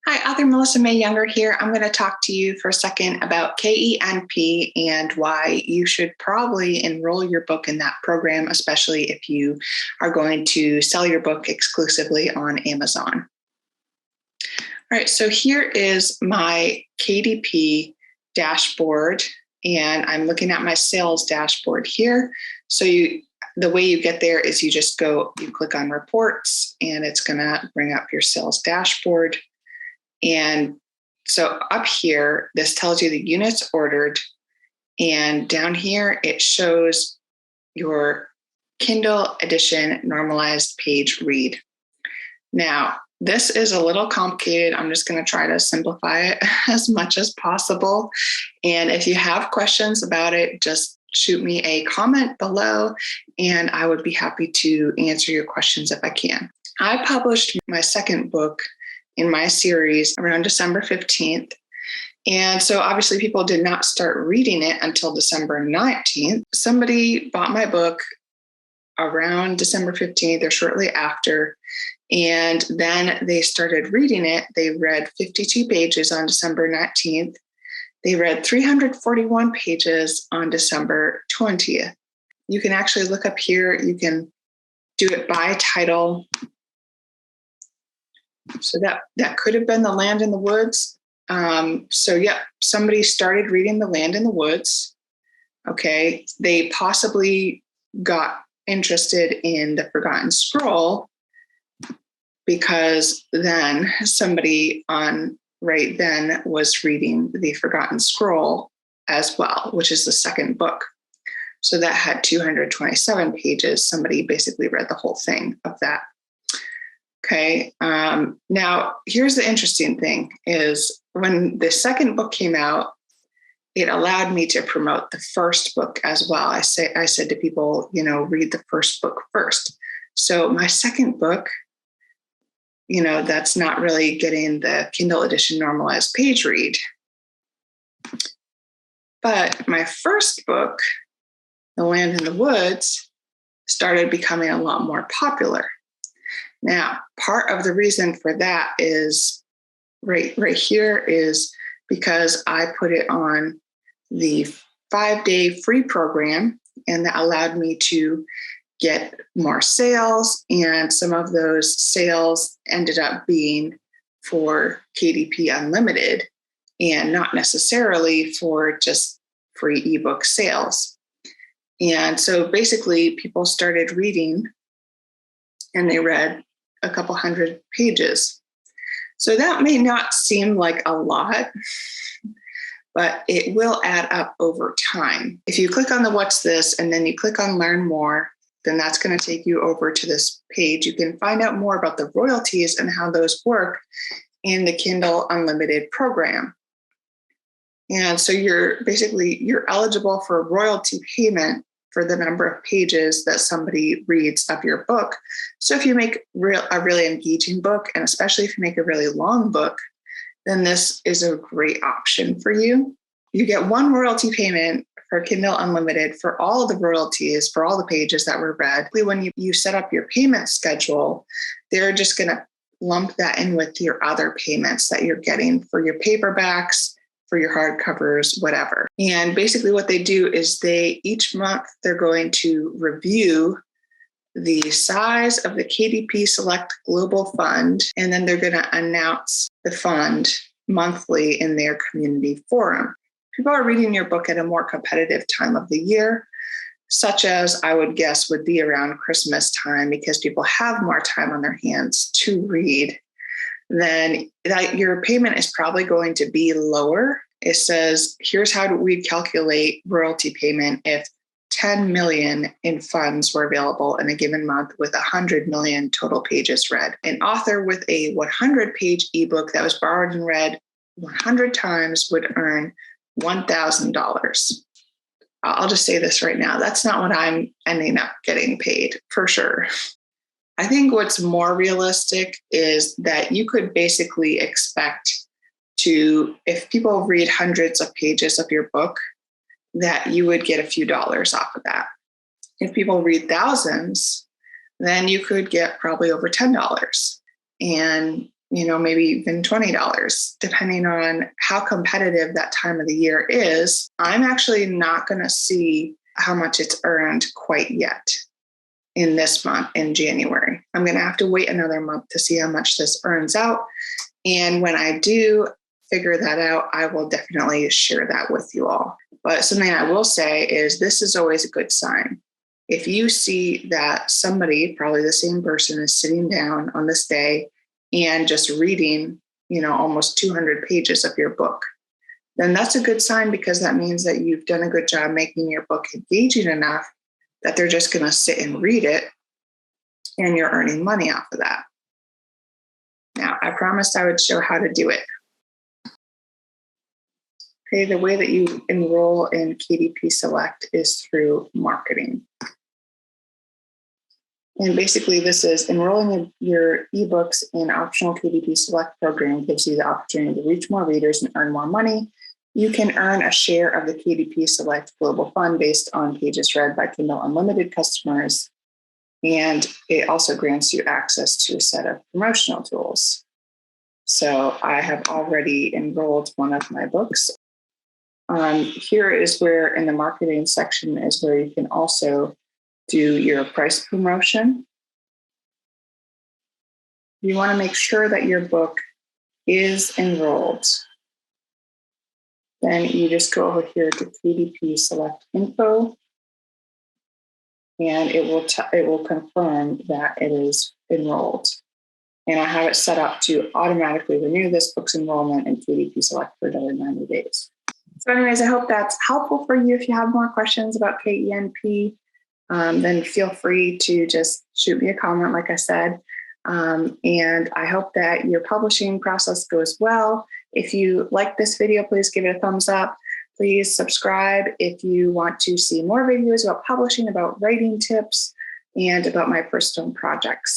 Hi, author Melissa May Younger here. I'm going to talk to you for a second about KENP and why you should probably enroll your book in that program, especially if you are going to sell your book exclusively on Amazon. All right, so here is my KDP dashboard, and I'm looking at my sales dashboard here. So the way you get there is you click on reports, and it's going to bring up your sales dashboard. And so up here, this tells you the units ordered. And down here, it shows your Kindle edition normalized page read. Now, this is a little complicated. I'm just going to try to simplify it as much as possible. And if you have questions about it, just shoot me a comment below, and I would be happy to answer your questions if I can. I published my second book in my series around December 15th. And so obviously people did not start reading it until December 19th. Somebody bought my book around December 15th or shortly after, and then they started reading it. They read 52 pages on December 19th. They read 341 pages on December 20th. You can actually look up here. You can do it by title. So that could have been The Land in the Woods. Somebody started reading The Land in the Woods. Okay, they possibly got interested in The Forgotten Scroll because then somebody on right then was reading The Forgotten Scroll as well, which is the second book. So that had 227 pages. Somebody basically read the whole thing of that. Okay. Now, here's the interesting thing is when the second book came out, it allowed me to promote the first book as well. I said to people, read the first book first. So my second book, that's not really getting the Kindle edition normalized page read. But my first book, The Land in the Woods, started becoming a lot more popular. Now, part of the reason for that is right here is because I put it on the 5-day free program, and that allowed me to get more sales. And some of those sales ended up being for KDP Unlimited and not necessarily for just free ebook sales. And so basically people started reading, and they read a couple hundred pages. So that may not seem like a lot, but it will add up over time. If you click on the What's This and then you click on Learn More, then that's going to take you over to this page. You can find out more about the royalties and how those work in the Kindle Unlimited program. And so you're eligible for royalty payment for the number of pages that somebody reads of your book. So if you make a really engaging book, and especially if you make a really long book, then this is a great option for you. You get one royalty payment for Kindle Unlimited for all of the royalties, for all the pages that were read. When you set up your payment schedule, they're just going to lump that in with your other payments that you're getting for your paperbacks, for your hardcovers, whatever. And basically what they do is each month they're going to review the size of the KDP Select Global Fund, and then they're going to announce the fund monthly in their community forum. People are reading your book at a more competitive time of the year, such as I would guess would be around Christmas time, because people have more time on their hands to read. Then your payment is probably going to be lower. It says, here's how we calculate royalty payment if 10 million in funds were available in a given month with 100 million total pages read. An author with a 100-page ebook that was borrowed and read 100 times would earn $1,000. I'll just say this right now. That's not what I'm ending up getting paid, for sure. I think what's more realistic is that you could basically expect if people read hundreds of pages of your book, that you would get a few dollars off of that. If people read thousands, then you could get probably over $10. And maybe even $20, depending on how competitive that time of the year is. I'm actually not going to see how much it's earned quite yet in this month, in January. I'm going to have to wait another month to see how much this earns out. And when I do figure that out, I will definitely share that with you all. But something I will say is this is always a good sign. If you see that somebody, probably the same person, is sitting down on this day and just reading, almost 200 pages of your book, then that's a good sign, because that means that you've done a good job making your book engaging enough that they're just going to sit and read it, and you're earning money off of that. Now, I promised I would show how to do it. Okay, the way that you enroll in KDP Select is through marketing. And basically, this is enrolling your ebooks in optional KDP Select program gives you the opportunity to reach more readers and earn more money. You can earn a share of the KDP Select Global Fund based on pages read by Kindle Unlimited customers. And it also grants you access to a set of promotional tools. So I have already enrolled one of my books. Here is where, in the marketing section, is where you can also do your price promotion. You want to make sure that your book is enrolled. Then you just go over here to KDP Select Info, and it will confirm that it is enrolled. And I have it set up to automatically renew this book's enrollment in KDP Select for another 90 days. So anyways, I hope that's helpful for you. If you have more questions about KENP, then feel free to just shoot me a comment, like I said. And I hope that your publishing process goes well. If you like this video, please give it a thumbs up. Please subscribe if you want to see more videos about publishing, about writing tips, and about my personal projects.